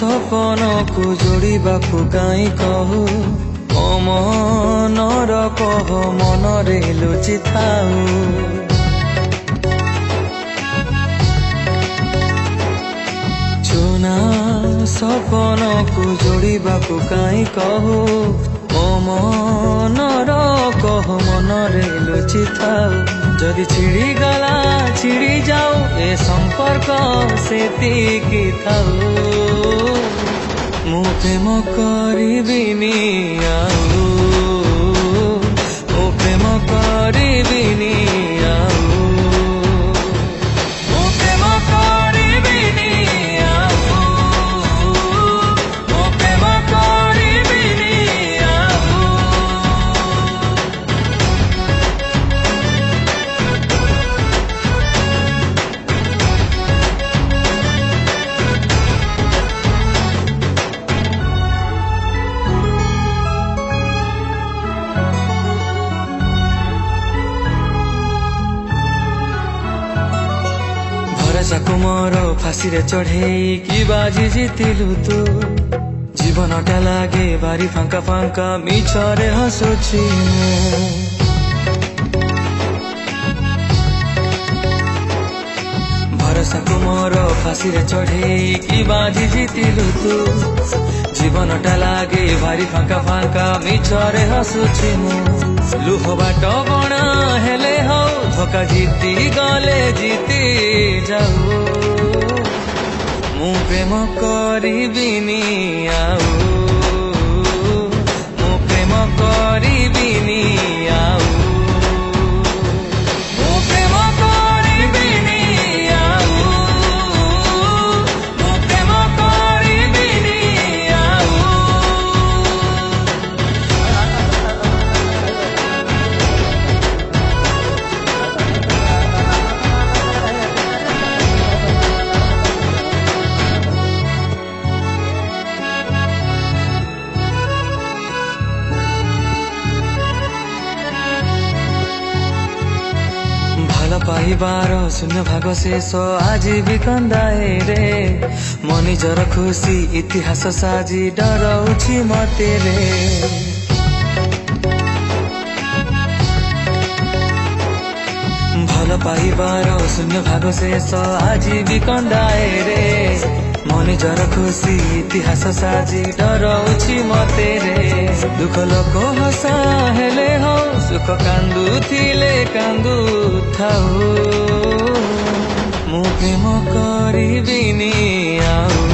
सपन को जोड़ा कहीं कहू मनर कह मनरे लुचि थाऊ चुना सपन को जोड़ा कहीं कहू मनर कह मनरे लुचि थाऊ जदि छिड़ी गला छिड़ी जाऊ ए संपर्क सेतिकी थाऊ मु प्रेम करिबिनी आऊ मु प्रेम करिबिनी आऊ मु प्रेम करिबिनी आऊ मु प्रेम करिबिनी आऊ भरसाको मोर फाँसी रे चढ़े कि बाजी जीतिलु तू जीवनटा लागे भारी फांका फांका मिछरे हसुछि भरसाको मोर फाँसी रे चढ़े कि बाजी जीतिलु तू जीवनटा लागे भारी फांका फांका मिछरे हसुछि लुह बाट बणा हेले हौ धोका जीती गले जीती जाऊ मु प्रेम करिबिनी आऊ मु प्रेम करिबिनी आऊ मु प्रेम करिबिनी आऊ मु प्रेम करिबिनी आऊ भल पाइबार शून्य भाग शेष आज भी कंदाए रे मनिजर खुशी इतिहास साजी डराउछि मते रे भल पाइबार शून्य भाग शेष आज भी कंदाए रे मनिजर खुशी इतिहास साजी डराउछि मते रे दुख लोक हसा हेले हो सुख कांदुथिले कांदु थाऊ मु प्रेम करिबिनी आऊ